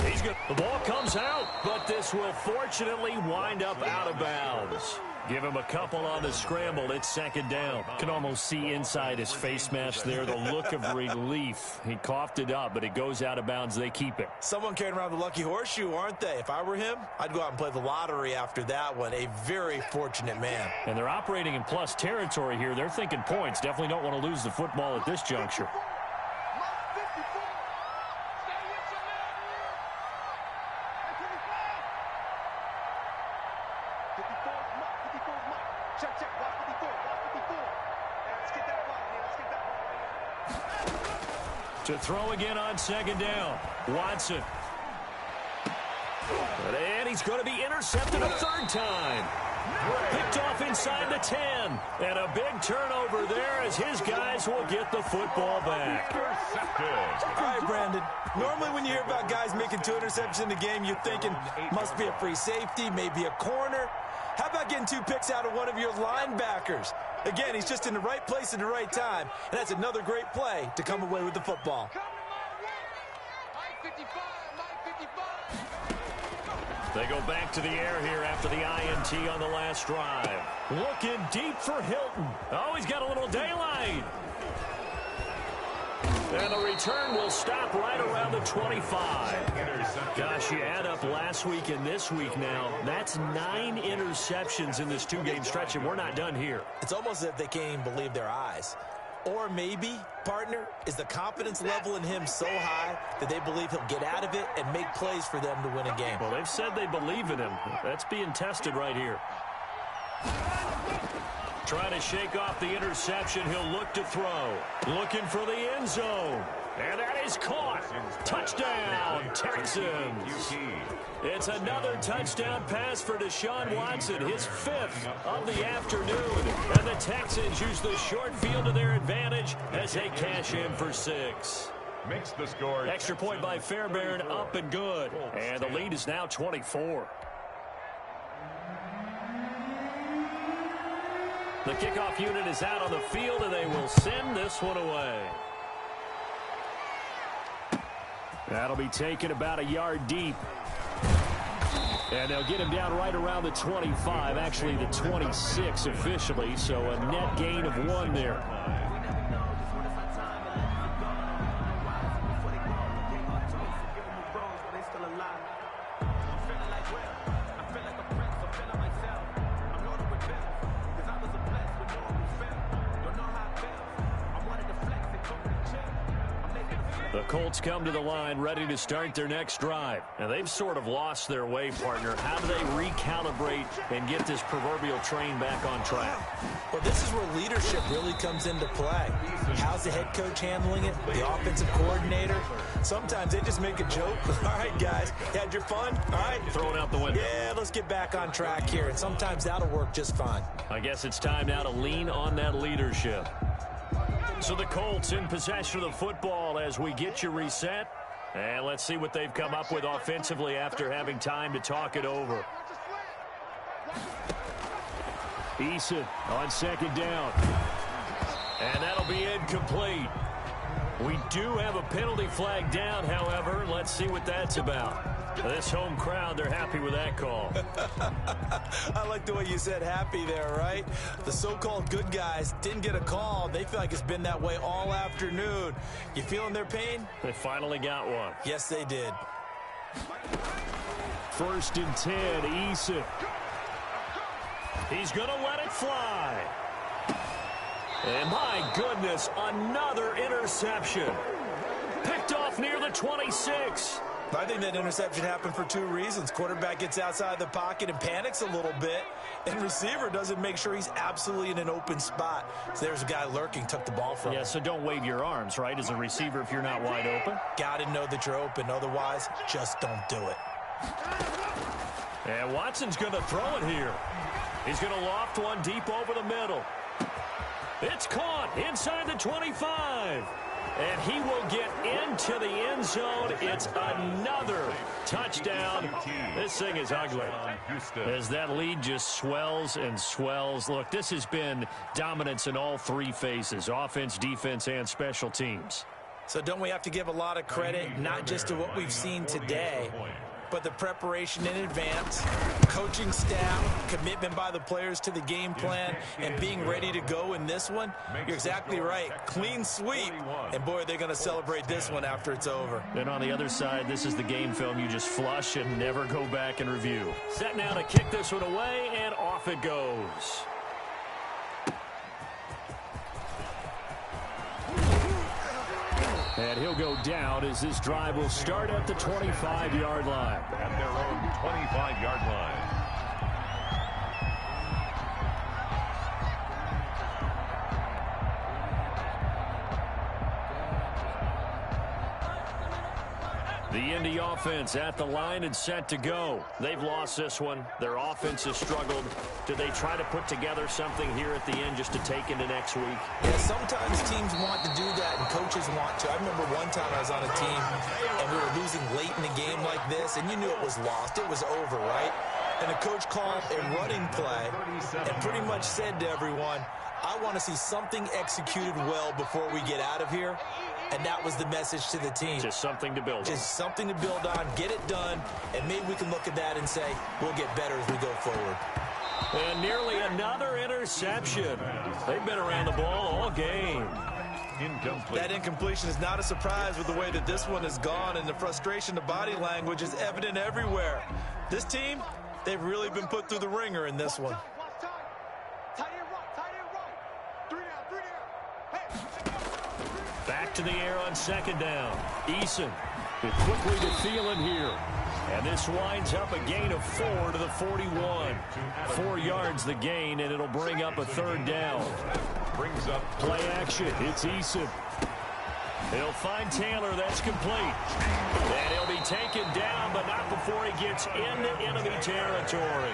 He's good. The ball comes out, but this will fortunately wind up out of bounds. Give him a couple on the scramble. It's second down. Can almost see inside his face mask there the look of relief. He coughed it up, but it goes out of bounds. They keep it. Someone carrying around the lucky horseshoe, aren't they? If I were him, I'd go out and play the lottery after that one. A very fortunate man. And they're operating in plus territory here. They're thinking points. Definitely don't want to lose the football at this juncture. To throw again on second down. Watson. And he's going to be intercepted a third time. Picked off inside the 10. And a big turnover there as his guys will get the football back. All right, Brandon. Normally when you hear about guys making 2 interceptions in the game, you're thinking must be a free safety, maybe a corner. How about getting 2 picks out of one of your linebackers? Again, he's just in the right place at the right time, and that's another great play to come away with the football. They go back to the air here after the INT on the last drive. Looking deep for Hilton. Oh, he's got a little daylight. And the return will stop right around the 25. Gosh, you add up last week and this week now. That's 9 interceptions in this 2-game stretch, and we're not done here. It's almost as if they can't even believe their eyes. Or maybe, partner, is the confidence level in him so high that they believe he'll get out of it and make plays for them to win a game. Well, they've said they believe in him. That's being tested right here. Trying to shake off the interception. He'll look to throw. Looking for the end zone. And that is caught. Touchdown, Texans. It's another touchdown pass for Deshaun Watson, his 5th of the afternoon. And the Texans use the short field to their advantage as they cash in for 6. Makes the score. Extra point by Fairbairn, up and good. And the lead is now 24. The kickoff unit is out on the field, and they will send this one away. That'll be taken about a yard deep. And they'll get him down right around the 25, actually the 26 officially, so a net gain of 1 there. The Colts come to the line ready to start their next drive. And they've sort of lost their way, partner. How do they recalibrate and get this proverbial train back on track? Well, this is where leadership really comes into play. How's the head coach handling it? The offensive coordinator? Sometimes they just make a joke. All right, guys, you had your fun? All right. Throw it out the window. Yeah, let's get back on track here. And sometimes that'll work just fine. I guess it's time now to lean on that leadership. So the Colts in possession of the football as we get you reset. And let's see what they've come up with offensively after having time to talk it over. Eason on second down. And that'll be incomplete. We do have a penalty flag down, however. Let's see what that's about. This home crowd, they're happy with that call. I like the way you said happy there, right? The so-called good guys didn't get a call. They feel like it's been that way all afternoon. You feeling their pain? They finally got one. Yes, they did. 1st and 10, Eason. He's going to let it fly. And my goodness, another interception. Picked off near the 26. I think that interception happened for 2 reasons. Quarterback gets outside the pocket and panics a little bit, and receiver doesn't make sure he's absolutely in an open spot. So there's a guy lurking, took the ball from him. Yeah, so don't wave your arms, right, as a receiver if you're not wide open. Got to know that you're open. Otherwise, just don't do it. And Watson's going to throw it here. He's going to loft one deep over the middle. It's caught inside the 25. And he will get into the end zone. It's another touchdown. This thing is ugly as that lead just swells and swells. Look, this has been dominance in all 3 phases, offense, defense, and special teams. So don't we have to give a lot of credit, not just to what we've seen today, but the preparation in advance, coaching staff, commitment by the players to the game plan, and being ready to go in this one? You're exactly right. Clean sweep. And, boy, they're going to celebrate this one after it's over. And on the other side, this is the game film you just flush and never go back and review. Set now to kick this one away, and off it goes. And he'll go down as this drive will start at the 25-yard line. At their own 25-yard line. The Indy offense at the line and set to go. They've lost this one. Their offense has struggled. Do they try to put together something here at the end just to take into next week? Yeah, sometimes teams want to do that and coaches want to. I remember one time I was on a team and we were losing late in the game like this, and you knew it was lost. It was over, right? And the coach called a running play and pretty much said to everyone, I want to see something executed well before we get out of here. And that was the message to the team. Just something to build on. Just something to build on, get it done, and maybe we can look at that and say, we'll get better as we go forward. And nearly another interception. They've been around the ball all game. Incomplete. That incompletion is not a surprise with the way that this one has gone, and the frustration, the body language is evident everywhere. This team, they've really been put through the ringer in this one. Back to the air on 2nd down. Eason quickly to Thielen here. And this winds up a gain of 4 to the 41. 4 yards the gain, and it'll bring up a 3rd down. Brings up play action. It's Eason. He'll find Taylor. That's complete. And he'll be taken down, but not before he gets into enemy territory.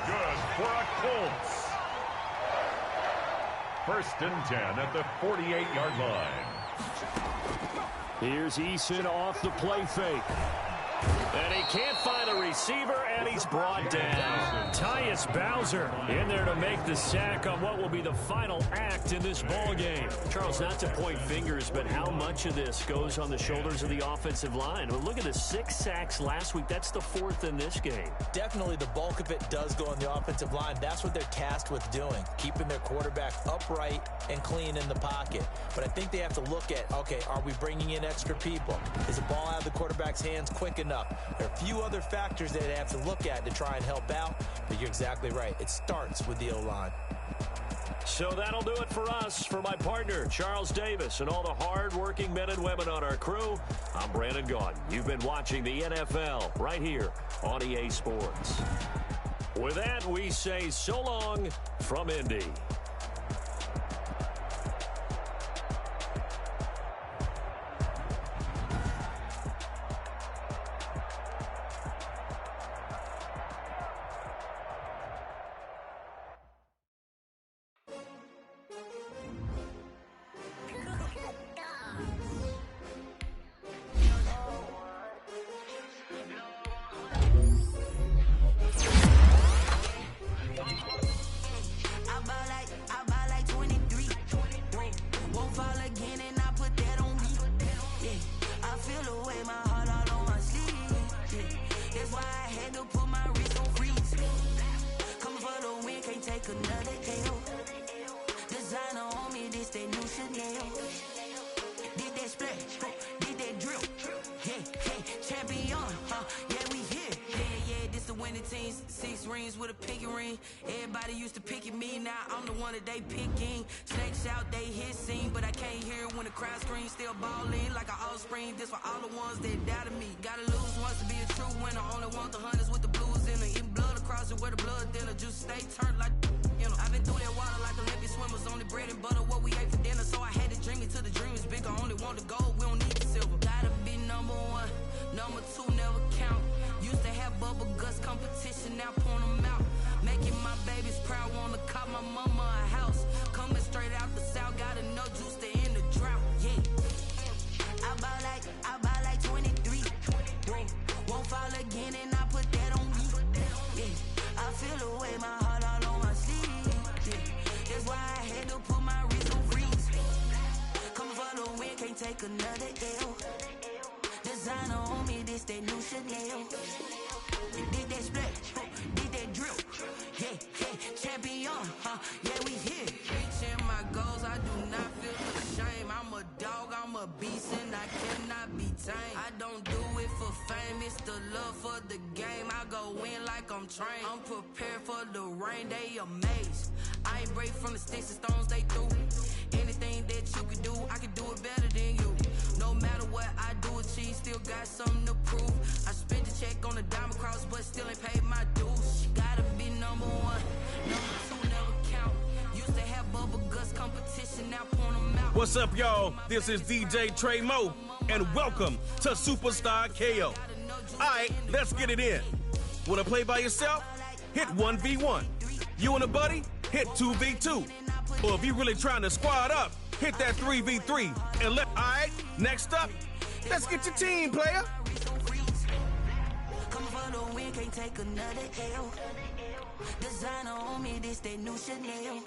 good for a Colts. 1st and 10 at the 48-yard line. Here's Eason off the play fake. And he can't find a receiver, and he's brought down. Tyus Bowser in there to make the sack on what will be the final act in this ball game. Charles, not to point fingers, but how much of this goes on the shoulders of the offensive line? Well, look at the 6 sacks last week. That's the 4th in this game. Definitely the bulk of it does go on the offensive line. That's what they're tasked with doing, keeping their quarterback upright and clean in the pocket. But I think they have to look at, okay, are we bringing in extra people? Is the ball out of the quarterback's hands quick enough? There are a few other factors that they have to look at to try and help out, but you're exactly right. It starts with the O-line. So that'll do it for us. For my partner, Charles Davis, and all the hard-working men and women on our crew, I'm Brandon Gaudin. You've been watching the NFL right here on EA Sports. With that, we say so long from Indy. L. Designer on me, this that new Chanel. Did that splash, did that drill. Yeah, champion, yeah, we here. Yeah, this the winning team. 6 rings with a pinky ring. Everybody used to pick at me, now I'm the one that they picking. Snakes out, they hit scene, but I can't hear it when the crowd screams. Still ballin' like an offspring. This for all the ones that doubted me. Gotta lose once to be a true winner. Only want the hunters with the blues in her. Eating blood across it where the blood dinner. Just stay turned like, you know. I've been through that water like Olympic swimmers. Only bread and butter, what we ate for dinner. So I had to dream it till the dream is bigger. Only want the gold, we don't need the silver. Gotta be number 1, number 2 never count. Used to have bubble guts competition, now point them out. Making my babies proud, wanna call my mama a house. Coming straight out the south, got enough juice to end the drought. Yeah, I buy like 23. Won't fall again, and I put that on me. Yeah, I feel away, my heart all on my sleeve. Yeah, that's why I had to put my wrist on freeze. Come for the win, can't take another L. Designer on me, this that new Chanel. Did that splash, did that drill. Yeah, champion, yeah, we here. Reaching my goals, I do not feel ashamed. I'm a dog, I'm a beast, and I cannot be tamed. I don't do it for fame, it's the love for the game. I go in like I'm trained. I'm prepared for the rain, they amazed. I ain't break from the sticks and stones they threw. Anything that you can do, I can do it better than you. No matter what I do achieve, still got something to prove. I spent the check on the diamond cross, but still ain't paid my dues. Gotta be number 1, number 2 never count. Used to have bubble guts competition, now point them out. What's up, y'all? This is DJ Trey Mo, and welcome to Superstar KO. Alright, let's get it in. Wanna play by yourself? Hit 1v1. You and a buddy? Hit 2v2. Or if you're really trying to squad up, hit that 3v3. And alright, next up, let's get your team, player. Come for the win, can't take another L. Designer on me, this that new Chanel.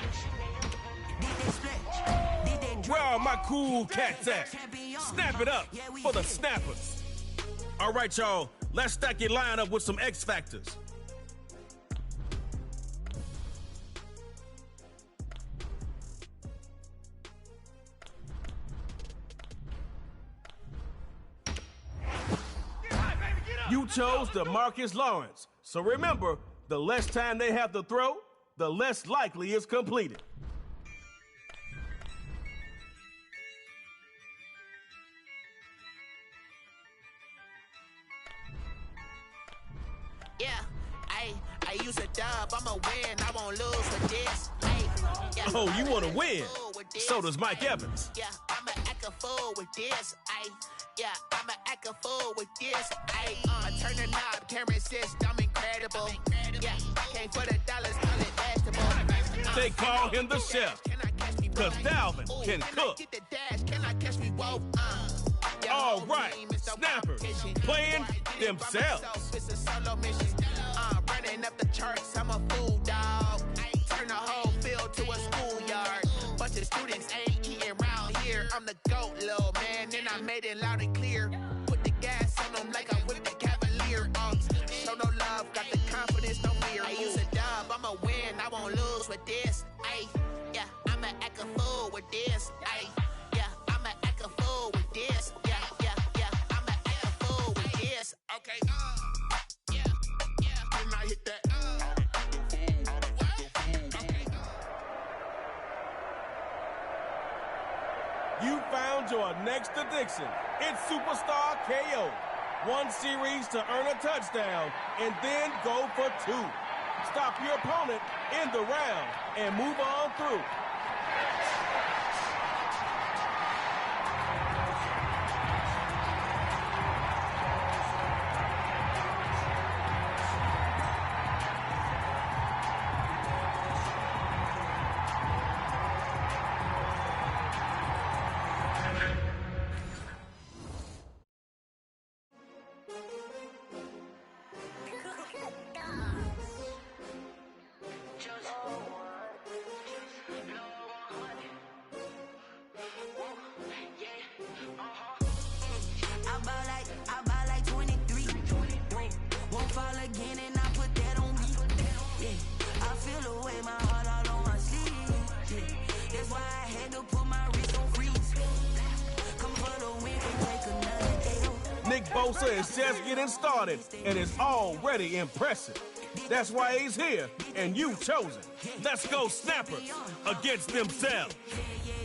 Did that splash, did that Where are my cool cats at? Snap it up for the snappers. All right, y'all, let's stack your lineup with some X factors. You chose DeMarcus Lawrence. So remember, the less time they have to throw, the less likely it's completed. Yeah, I use a dub, I'ma win, I won't lose with this. Yeah, oh, you want to win? So does Mike Evans. Yeah, I'ma act a fool with this. Yeah, I'ma act a fool with this. I turn the knob, can't resist, I'm incredible. Yeah, came for the dollars, call it vegetable. They call him the chef, cause Dalvin can cook. Can I catch me? Whoa, all right, snappers playing themselves. It's a solo mission. Running up the charts, I'm a fool, dog. Turn the whole field to a schoolyard. Bunch of students ain't eating round here. I'm the GOAT, little man, and I made it loud and clear. Put the gas on them like I whipped the Cavalier. Show no love, got the confidence, no fear. I use a dub, I'ma win, I won't lose with this. Yeah, I'ma act a fool with this. Yeah, I'ma act a fool with this. Yeah, I'ma act a fool with this. Okay, yeah, can I hit that? You found your next addiction. It's Superstar KO. 1 series to earn a touchdown and then go for 2. Stop your opponent in the round and move on through. I buy like 23. Won't fall again, and I put that on me. Yeah, I feel away, my heart all on my sleeve. Bosa is just getting started and is already impressive. That's why he's here, and you chose him. Let's go Snappers against themselves.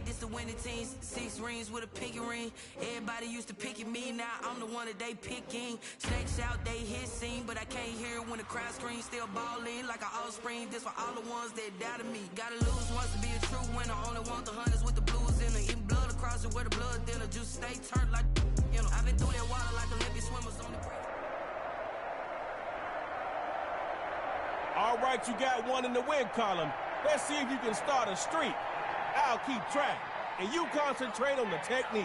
This the winning team, 6 rings with a pinky ring. Everybody used to picking me, now I'm the one that they picking. Snakes out, they hit scene, but I can't hear it when the crowd screams. Still balling like an offspring. This for all the ones that doubted me. Gotta lose once to be a true winner. Only want the hunters with the blues in it. Even blood across it where the blood thinner. Just stay turned like, you know. I've been through that water like Olympic swimmers on the break. All right, you got one in the win column. Let's see if you can start a streak. I'll keep track, and you concentrate on the technique.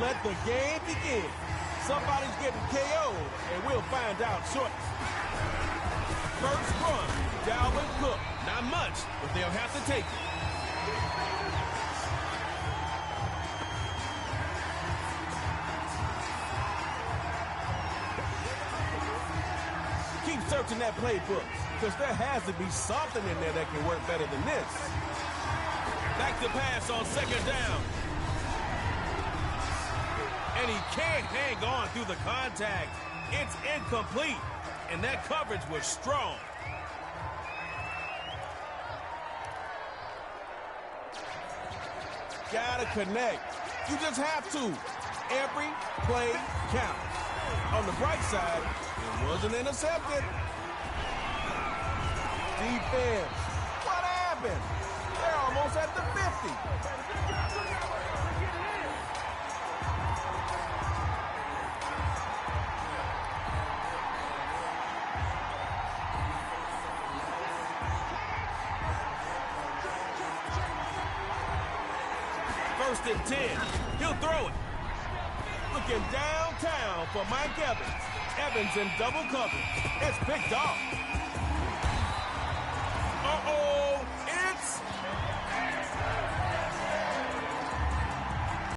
Let the game begin. Somebody's getting KO'd, and we'll find out shortly. First run, Dalvin Cook. Not much, but they'll have to take it. Keep searching that playbook, because there has to be something in there that can work better than this. Back to pass on second down. And he can't hang on through the contact. It's incomplete, and that coverage was strong. Gotta connect. You just have to. Every play counts. On the bright side, it wasn't intercepted. Defense. What happened? They're almost at the 50. First and 10. He'll throw it. Looking downtown for Mike Evans. Evans in double coverage. It's picked off.